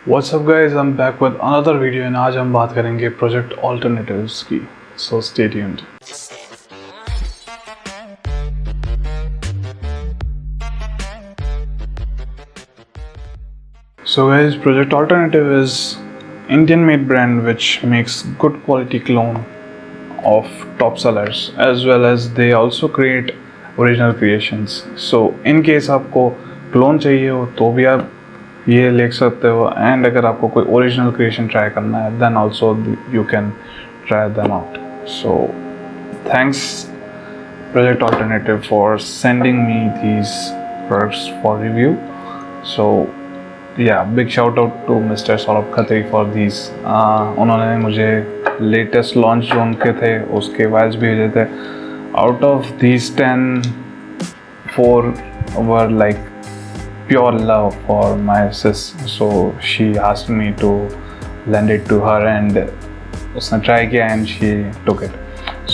What's up guys, I'm back with another video and आज हम बात करेंगे प्रोजेक्ट ऑल्टरनेटिव्स की, so stay tuned. So guys, Project Alternative is Indian made brand which makes good quality clone of top sellers as well as they also create original creations. So in case आपको clone चाहिए हो तो भी आप ये ले सकते हो, एंड अगर आपको कोई ओरिजिनल क्रिएशन ट्राई करना है then also you can try them out. So thanks Project Alternative for sending me these products for review. So yeah big shout out to mister Saurabh Khatri for these. उन्होंने मुझे latest launch जो उनके थे उसके wires भेजे थे. Out of these 10, 4 were like pure love for my sis, so she asked me to lend it to her and उसने try किया and she took it.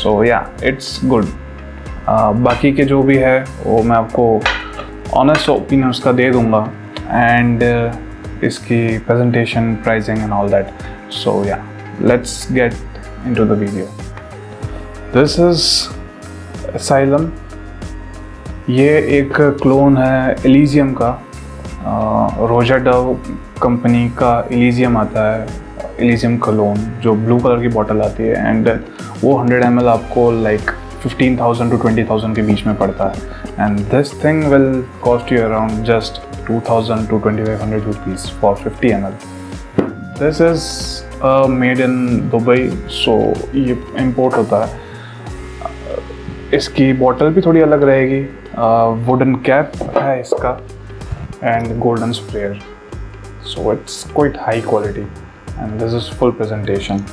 So yeah, it's good. बाकी के जो भी है वो मैं आपको honest opinion उसका दे दूँगा and इसकी presentation, pricing and all that. So yeah, let's get into the video. This is Asylum. ये एक क्लोन है एलिजियम का. रोजा डव कंपनी का एलिजियम आता है, एलिजियम क्लोन जो ब्लू कलर की बॉटल आती है, एंड वो 100 ml आपको लाइक 15,000 to 20,000 के बीच में पड़ता है. And this thing will cost you around just 2,000 to 2,500 rupees for 50 ml. This is made in Dubai, so ये इम्पोर्ट होता है. इसकी बॉटल भी थोड़ी अलग रहेगी. वुडन कैप है इसका and golden sprayer, so it's quite high quality and this is full presentation.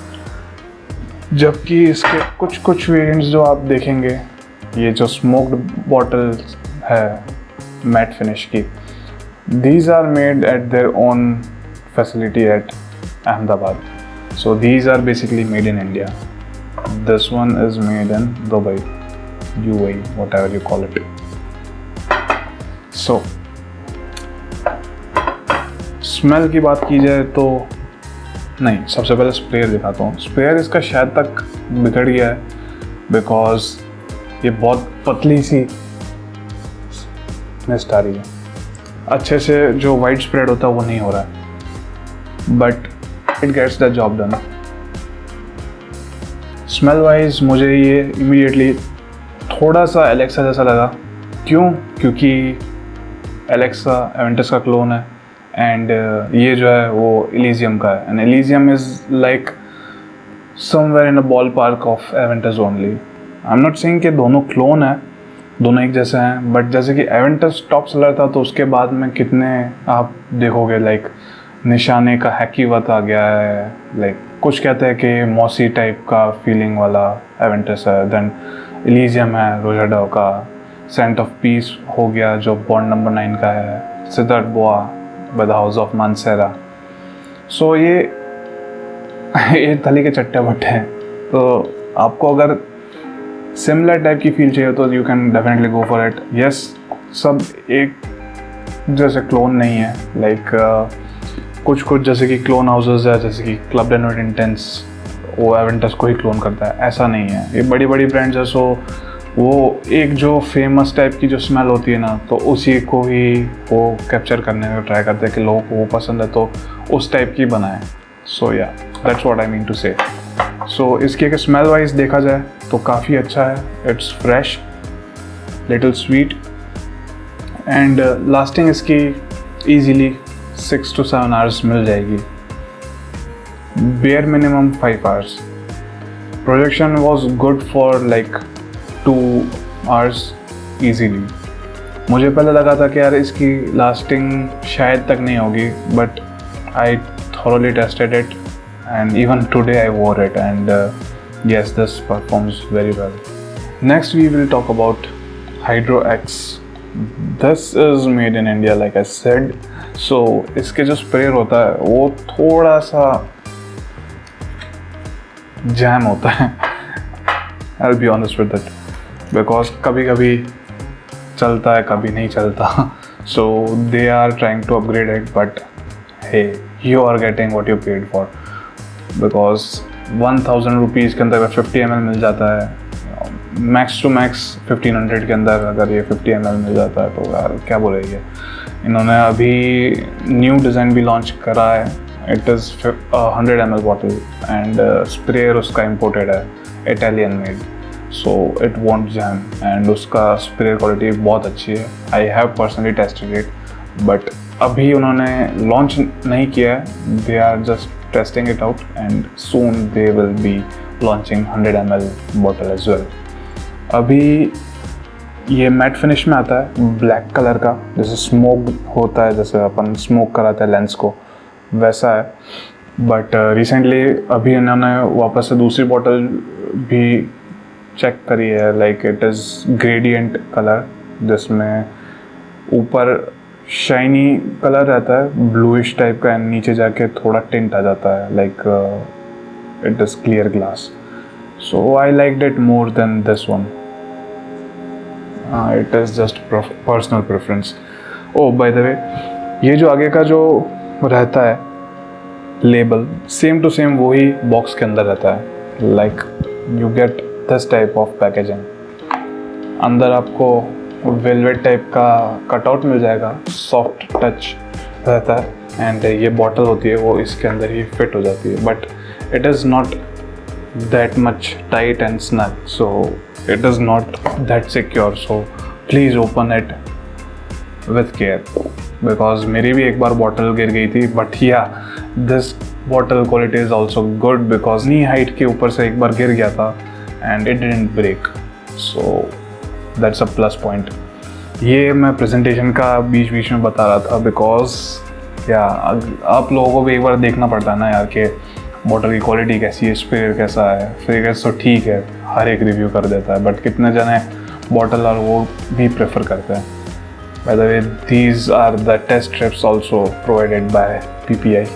जबकि इसके कुछ वेरिएंट्स जो आप देखेंगे, ये जो स्मोक्ड बॉटल है मैट फिनिश की, these are made at their own facility at Ahmedabad. So these are basically made in India. This one is made in Dubai, UAE, whatever you call it. So, smell की बात की जाए तो नहीं, सबसे पहले स्प्रेयर दिखाता हूँ. स्प्रेयर इसका शायद तक बिगड़ गया है बिकॉज ये बहुत पतली सी मिस्ट आ रही है. अच्छे से जो वाइड स्प्रेड होता है वो नहीं हो रहा है, but it gets the job done. Smell wise मुझे ये इमीडिएटली थोड़ा सा एलेक्सा जैसा लगा. क्यों? क्योंकि एलेक्सा एवेंटस का क्लोन है एंड ये जो है वो एलिजियम का है, and Elysium is like somewhere in a ball park of Aventus only. I am not saying कि दोनों क्लोन है, दोनों एक जैसे हैं, बट जैसे कि एवेंटस टॉप सेलर था तो उसके बाद में कितने आप देखोगे लाइक निशाने का हैकीवत आ गया है, लाइक कुछ कहते हैं कि मॉसी टाइप का फीलिंग वाला एवेंटस है. देन एलिजियम है रोजा डव का. सेंट ऑफ पीस हो गया जो बॉन्ड नंबर 9 का है. Cedrat Boise by the house of Mancera. So ये थली के चट्टे बट्टे हैं. तो आपको अगर सिमिलर टाइप की फील चाहिए तो you can definitely go for it. Yes, सब एक जैसे क्लोन नहीं है. लाइक कुछ जैसे कि क्लोन हाउसेस है, जैसे कि क्लब डेनवर्ट इंटेंस, वो एवेंटस को ही क्लोन करता है, ऐसा नहीं है. ये बड़ी ब्रांड्स है, सो वो एक जो फेमस टाइप की जो स्मेल होती है ना, तो उसी को ही वो कैप्चर करने का ट्राई करते हैं कि लोगों को वो पसंद है तो उस टाइप की बनाए. So yeah that's what I mean to say. So इसकी अगर स्मेल वाइज देखा जाए तो काफ़ी अच्छा है. It's fresh, little sweet, and lasting इसकी ईजीली 6 to 7 hours मिल जाएगी. bare minimum 5 hours. Projection was good for like 2 hours easily. मुझे पहले लगा था कि यार इसकी लास्टिंग शायद तक नहीं होगी, but I thoroughly tested it and even today I wore it and yes, this performs very well. Next we will talk about Hydro X. This is made in India like I said. So इसके जो sprayer होता है वो थोड़ा सा jam होता है. I'll be honest with it, because कभी कभी चलता है कभी नहीं चलता. So they are trying to upgrade it, but hey, you are getting what you paid for, because 1000 rupees के अंदर 50 ml मिल जाता है, मैक्स टू मैक्स 1500 के अंदर अगर ये 50 ml मिल जाता है तो यार क्या बोलेंगे। इन्होंने अभी न्यू डिज़ाइन भी लॉन्च करा है, it is 100 ml bottle and sprayer उसका इम्पोर्टेड है, Italian made, so it won't jam and उसका स्प्रेयर क्वालिटी बहुत अच्छी है। I have personally tested it, but अभी उन्होंने लॉन्च नहीं किया है, they are just testing it out and soon they will be launching 100 ml bottle as well. अभी ये मैट फिनिश में आता है, ब्लैक कलर का, जैसे स्मोक होता है, जैसे अपन स्मोक कराते हैं लेंस को, वैसा है। बट रिसेंटली अभी इन्होंने वापस से दूसरी बॉटल भी चेक करी है, like it is gradient colour, जिसमें ऊपर शाइनी कलर रहता है ब्लूइश टाइप का एंड नीचे जाके थोड़ा टिंट आ जाता है, like it is clear glass. So I liked it more than this one. It is just personal preference. Oh bye the वे, ये जो आगे का जो रहता है लेबल, सेम टू सेम वही बॉक्स के अंदर रहता है, like you get this type of packaging. अंदर आपको वेलवेट टाइप का कटआउट मिल जाएगा, सॉफ्ट टच रहता है एंड ये बॉटल होती है वो इसके अंदर ही फिट हो जाती है, but it is not that much tight and snug, so it is not that secure, so please open it with care, because मेरी भी एक बार बॉटल गिर गई थी, but yeah, this bottle quality is also good because knee height के ऊपर से एक बार गिर गया था and it didn't break, so that's a plus point। ये मैं प्रेजेंटेशन का बीच बीच में बता रहा था बिकॉज आप लोगों को भी एक बार देखना पड़ता है ना यार कि बॉटल की क्वालिटी कैसी है, स्प्रेयर कैसा है। फ्रेग्रेंस तो ठीक है, हर एक रिव्यू कर देता है, बट कितने जने बॉटल और वो भी प्रेफर करते हैं। By the way, these are the test strips also provided by PPI।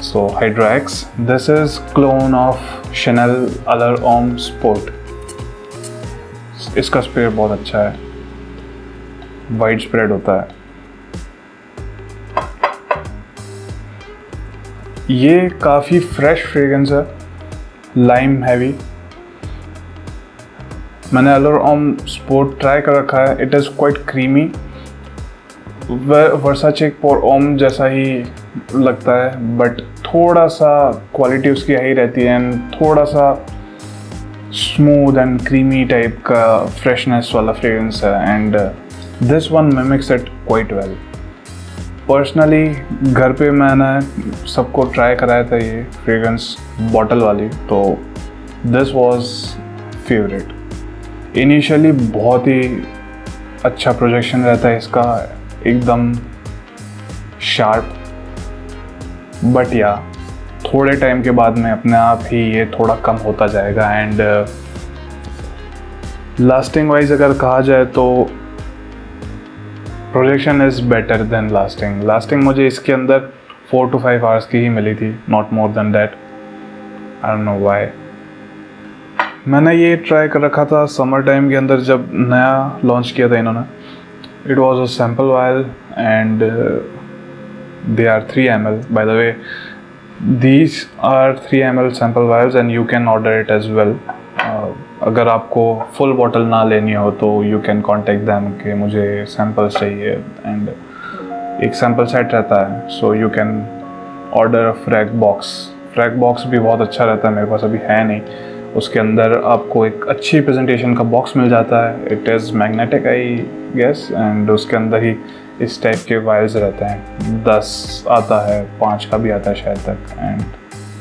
So Hydroex, this is clone of Chanel Allure Homme Sport। इसका स्प्रेयर बहुत अच्छा है, वाइड स्प्रेड होता है। ये काफ़ी फ्रेश फ्रेग्रेंस है, लाइम हैवी। मैंने Allure Homme Sport ट्राई कर रखा है, it is quite creamy, Versace for Homme जैसा ही लगता है, बट थोड़ा सा क्वालिटी उसकी हाई रहती है एंड थोड़ा सा स्मूथ एंड क्रीमी टाइप का फ्रेशनेस वाला फ्रेग्रेंस है and this one mimics it quite well. Personally घर पे मैंने सबको ट्राई कराया था ये फ्रेग्रेंस बॉटल वाली, तो दिस वाज फेवरेट। इनिशियली बहुत ही अच्छा प्रोजेक्शन रहता है इसका, एकदम शार्प, बट या थोड़े टाइम के बाद में अपने आप ही ये थोड़ा कम होता जाएगा एंड लास्टिंग वाइज अगर कहा जाए तो projection is better than lasting मुझे इसके अंदर 4 to 5 आवर्स की ही मिली थी, not more than that. I don't know why. मैंने ये ट्राई कर रखा था समर टाइम के अंदर जब नया लॉन्च किया था इन्होंने। It was a sample vial and they are 3 ml। By the way, these are 3 ml sample vials and you can order it as well। अगर आपको फुल बॉटल ना लेनी हो तो यू कैन कॉन्टेक्ट दैम कि मुझे सैम्पल्स चाहिए and एक सैम्पल सेट रहता है, so you can order a frag box भी बहुत अच्छा रहता है, मेरे पास अभी है नहीं। उसके अंदर आपको एक अच्छी प्रेजेंटेशन का बॉक्स मिल जाता है, it is magnetic I guess, and उसके अंदर ही इस टाइप के वायर्स रहते हैं। 10 आता है, 5 का भी आता है शायद तक, एंड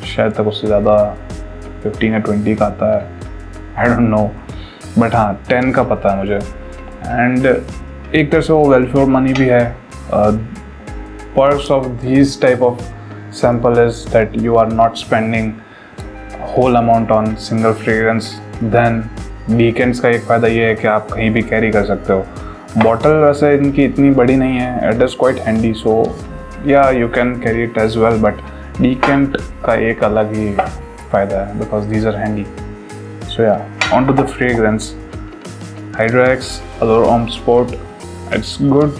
शायद तक उससे ज़्यादा 15 या 20 का आता है, आई डोंट नो, बट हाँ 10 का पता है मुझे। एंड एक तरह से वो वेल फॉर मनी भी है। Perks of these type of sample is that you are not spending whole amount on single fragrance. Then weekends का एक फ़ायदा ये है कि आप कहीं भी कैरी कर सकते हो। बॉटल वैसे इनकी इतनी बड़ी नहीं है, it is quite handy, so yeah you can carry it as well, but weekend का एक अलग ही फ़ायदा है because these are handy. So yeah on to the fragrance, Hydroex Allure Homme Sport, it's good,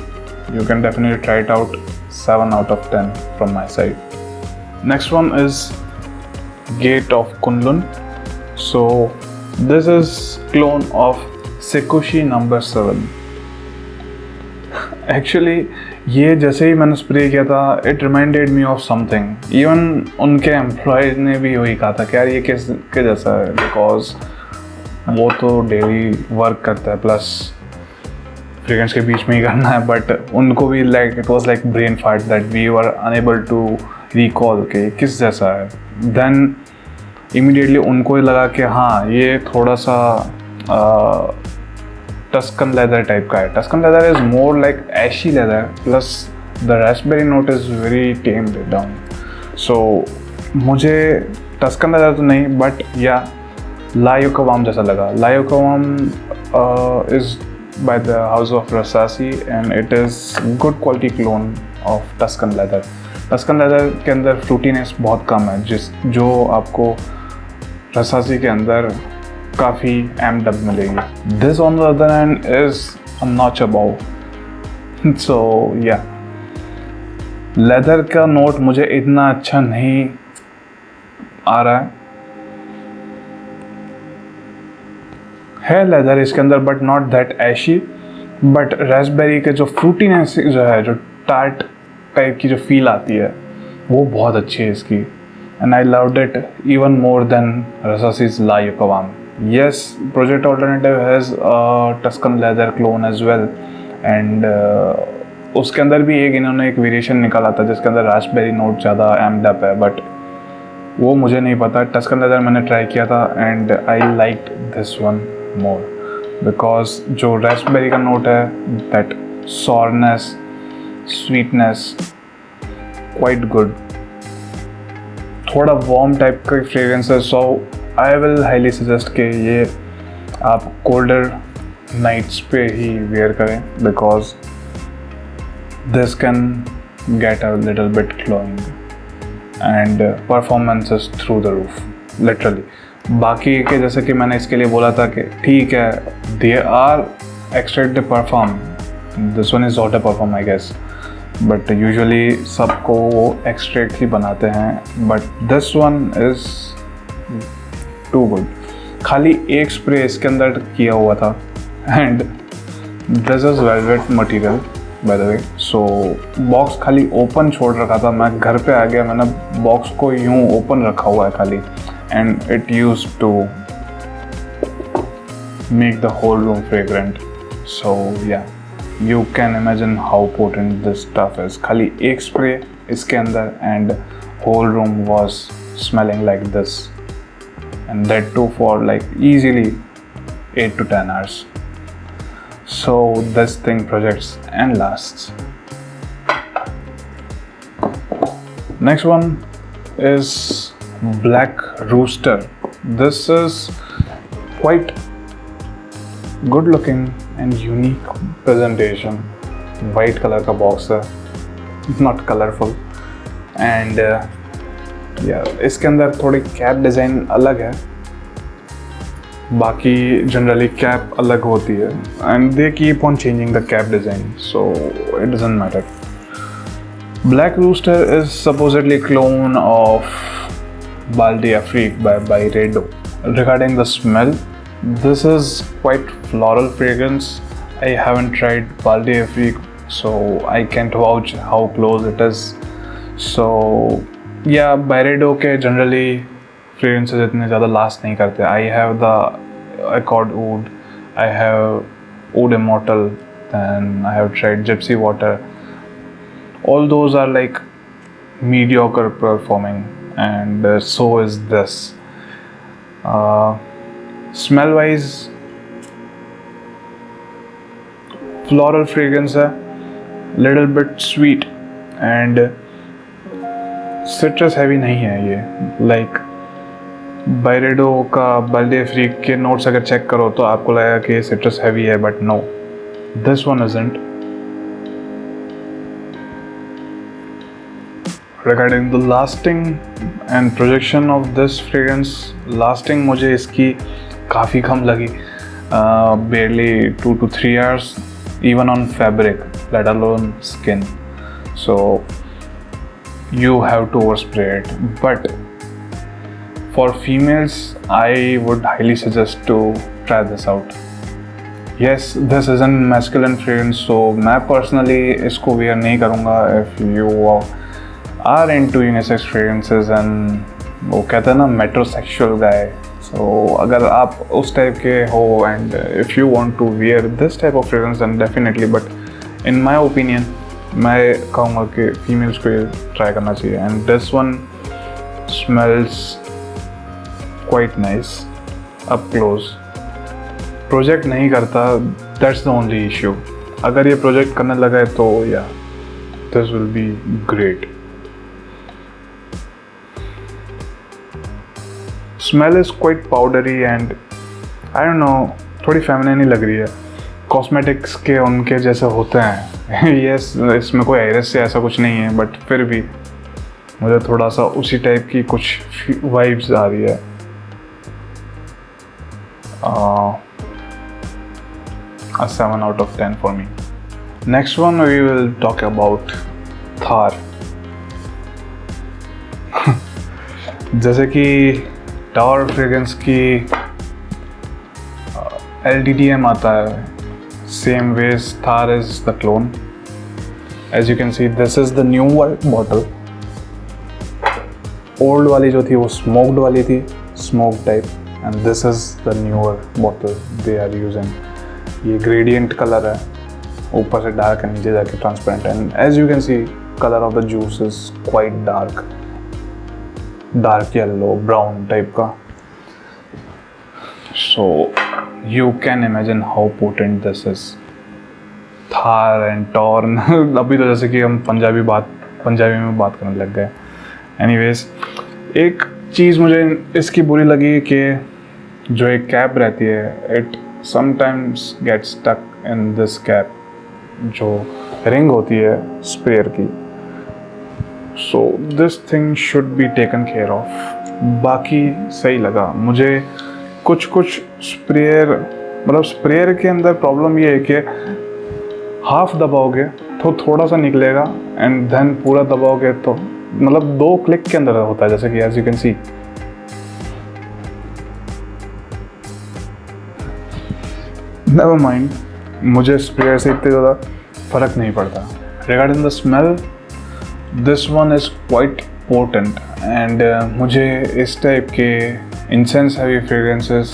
you can definitely try it out 7 out of 10 from my side. Next one is Gate of Kunlun. So this is clone of Sekushi number 7. Actually ये जैसे ही मैंने spray किया था it reminded me of something. Even उनके employees ने भी वही कहा था कि यार ये किसके जैसा है, बिकॉज वो तो डेली वर्क करता है प्लस फ्रेग्रेंस के बीच में ही करना है, बट उनको भी like it was like brain fart that we were unable to recall के किस जैसा है। देन इमीडिएटली उनको ही लगा कि हाँ ये थोड़ा सा टस्कन लेदर टाइप का है। Tuscan leather is more like ashy leather plus the raspberry note is very tamed down. So मुझे टस्कन लेदर तो नहीं बट या लायोकावाम जैसा लगा। लायोकावाम is by the house of Rasasi and it is good quality clone of Tuscan leather. Tuscan leather के अंदर fruitiness बहुत कम है जो आपको Rasasi के अंदर काफ़ी amped up मिलेगी। This on the other hand is a notch above. So yeah, leather का नोट मुझे इतना अच्छा नहीं आ रहा है लेदर इसके अंदर बट नॉट दैट ऐशी। बट रास्पबेरी के जो फ्रूटीनेस जो है, जो टार्ट टाइप की जो फील आती है वो बहुत अच्छी है इसकी। And I loved it even more than Rasasi's La Yuqawam. Yes, Project Alternative has Tuscan leather clone as well and उसके अंदर भी इन्होंने एक वेरिएशन निकाला था जिसके अंदर रास्पबेरी नोट ज़्यादा एम्ड अप है, बट वो मुझे नहीं पता। टस्कन लेदर मैंने ट्राई किया था and I liked this one more because जो रास्पबेरी का नोट है दैट सॉरनेस स्वीटनेस क्वाइट गुड, थोड़ा वार्म टाइप का फ्रेग्रेंस है। सो आई विल हाईली सजेस्ट कि ये आप कोल्डर नाइट्स पे ही वेयर करें because this can get a little bit glowing and performance is through the roof literally. बाकी के जैसे कि मैंने इसके लिए बोला था कि ठीक है they are extract the perfume, this one is not a perfume I guess, but usually सबको वो एक्सट्रैक्ट ही बनाते हैं, but this one is too good. खाली एक स्प्रे इसके अंदर किया हुआ था and this is velvet material by the way. So box खाली ओपन छोड़ रखा था, मैं घर पे आ गया, मैंने बॉक्स को यूं ओपन रखा हुआ है खाली and it used to make the whole room fragrant. So yeah, you can imagine how potent this stuff is. खाली एक spray इसके अंदर and whole room was smelling like this, and that too for like easily 8 to 10 hours. So this thing projects and lasts. Next one is Black Rooster. This is quite good looking and unique presentation. White color का box है, not colorful, and yeah, इसके अंदर थोड़ी cap design अलग है, बाकी generally cap अलग होती है and they keep on changing the cap design, so it doesn't matter. Black Rooster is supposedly clone of Balde Afrique by Byredo. Regarding the smell, this is quite floral fragrance. I haven't tried Balde Afrique, so I can't vouch how close it is. So yeah, Byredo के generally fragrances इतने ज़्यादा last नहीं करते. I have the Accord Oud, I have Oud Immortal, then I have tried Gypsy Water. All those are like mediocre performing. And so is this. Smell wise floral fragrance है, little bit sweet and citrus heavy नहीं है ये। like Byredo का Balde Afrique के notes अगर check करो तो आपको लगेगा कि ये citrus heavy है, but no, this one isn't. Regarding the lasting and projection of this fragrance, lasting मुझे इसकी काफ़ी कम लगी, barely 2 to 3 hours even on fabric, let alone skin. so you have to overspray it. But for females, I would highly suggest to try this out. Yes, this isn't masculine fragrance, so मैं personally इसको wear नहीं करूँगा. If you are into unisex fragrances and वो कहते हैं ना metrosexual guy, so अगर आप उस टाइप के हो and if you want to wear this type of fragrance, then definitely. But in my opinion, मैं कहूँगा कि females को ये try करना चाहिए. And this one smells quite nice up close. Project नहीं करता, that's the only issue. अगर ये प्रोजेक्ट करने लगा है तो yeah, this will be great. Smell is quite powdery and I don't know, थोड़ी feminine ही लग रही है. Cosmetics के उनके जैसे होते हैं. Yes, इसमें कोई आयरस से ऐसा कुछ नहीं है, but फिर भी मुझे थोड़ा सा उसी टाइप की कुछ वाइब्स आ रही है. A 7 out of 10 for me. Next one we will talk about Thar. जैसे कि Tower Fragrance की LTTM आता है, same ways Thar is the clone. As you can see, this is the new bottle. Old वाली जो थी वो smoked वाली थी, smoke type, and this is the newer bottle they are using. ये gradient color है, ऊपर से dark है, नीचे जाके transparent, and as you can see, color of the juice is quite dark yellow, brown type का. So you can imagine how potent this is. Thar and Torn. अभी तो जैसे कि हम पंजाबी में बात करने लग गए. Anyways, एक चीज़ मुझे इसकी बुरी लगी कि जो एक कैप रहती है, it sometimes gets stuck in this cap, जो रिंग होती है स्प्रेयर की. So this thing should be taken care of. बाकी सही लगा मुझे. कुछ स्प्रेयर, मतलब स्प्रेयर के अंदर प्रॉब्लम ये है कि हाफ दबाओगे तो थोड़ा सा निकलेगा, एंड देन पूरा दबाओगे तो मतलब 2 क्लिक के अंदर होता है, जैसे कि as you can see. Never mind, मुझे स्प्रेयर से इतने ज़्यादा फ़र्क नहीं पड़ता. Regarding the smell, this one is quite potent, and मुझे इस टाइप के इंसेंस हैवी फ्रेगरेंसेस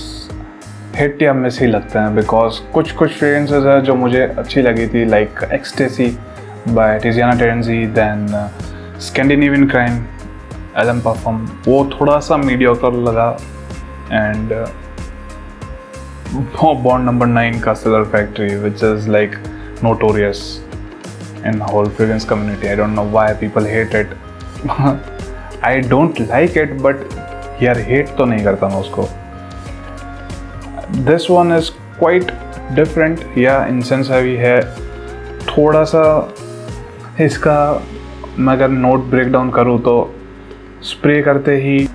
हिट या मिस ही लगते हैं. बिकॉज कुछ फ्रेगरेंसेस है जो मुझे अच्छी लगी थी, like Ecstasy by Tiziana Terenzi, then Scandinavian crime LM perfume, वो थोड़ा सा मीडियोकर लगा. एंड बॉन्ड नंबर 9 का sealer factory, which is like notorious in whole fragrance community. I don't know why people hate it. I don't like it, but यार hate तो नहीं करता मैं उसको. This one is quite different. Yeah, incense heavy है. थोड़ा सा इसका मैं अगर नोट ब्रेक डाउन करूँ तो स्प्रे करते ही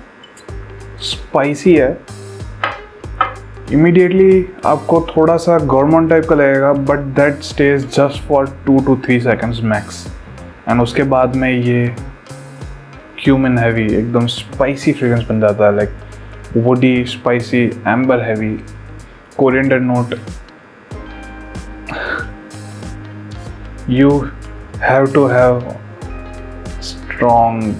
स्पाइसी है. इमीडिएटली आपको थोड़ा सा गवर्नमेंट टाइप का लगेगा, but that stage just for 2 to 3 seconds max. And उसके बाद में ये क्यूमिन हैवी एकदम स्पाइसी फ्रेग्रेंस बन जाता है, like woody spicy amber heavy coriander note. You have to have strong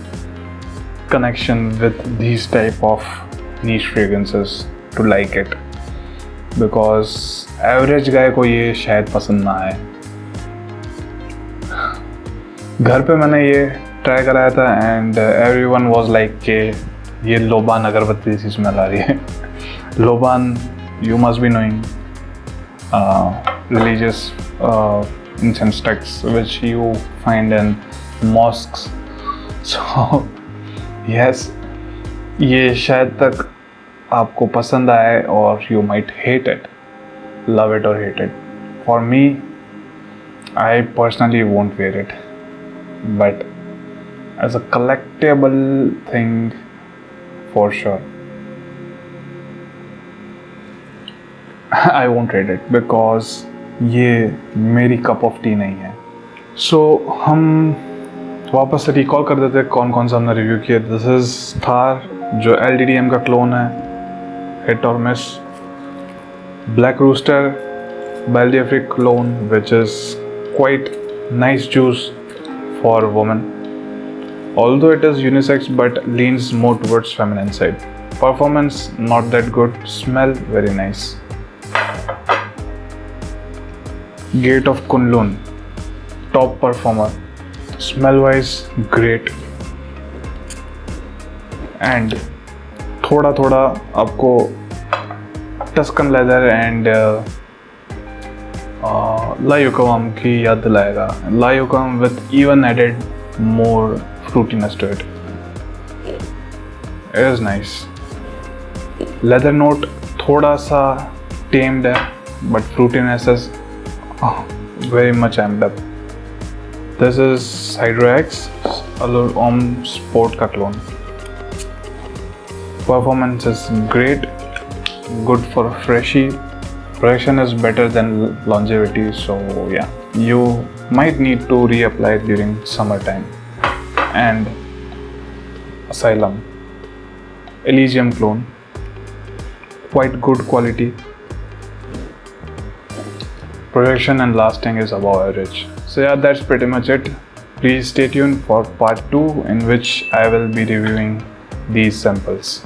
connection with these type of niche fragrances to like it, because average guy को ये शायद पसंद ना आए. घर पे मैंने ये ट्राई कराया था एंड एवरीवन वाज लाइक के ये लोबान अगरबत्ती सी स्मेल आ रही है. लोबान, you must be knowing, religious incense texts which you find in mosques. So yes, ये शायद तक आपको पसंद आए और you might hate it, love it or hate it. For me, I personally won't wear it, but as a collectible thing, for sure, I won't rate it because ये मेरी cup of tea नहीं है. So हम तो वापस से recall कर देते कौन कौन सा हमने रिव्यू किया. दिस इज थार जो LDDM का क्लोन है, हिट और miss. Black rooster Baldiafric clone, which is quite nice juice for women. Although it is unisex but leans more towards feminine side. Performance not that good, smell very nice. Gate of Kunlun, top performer, smell wise great. And थोड़ा थोड़ा आपको Tuscan leather and लायोकम की याद दिलाएगा. लायोकम with even added more fruitiness to it. It is nice. Leather note थोड़ा सा tamed है, but fruitiness is very much amped up. This is Hydro X Allure Om Sport का clone. Performance is great, good for freshie. Protection is better than longevity, so yeah, you might need to reapply it during summertime. And Asylum Elysium clone, quite good quality. Protection and lasting is above average. So yeah, that's pretty much it. Please stay tuned for part 2 in which I will be reviewing these samples.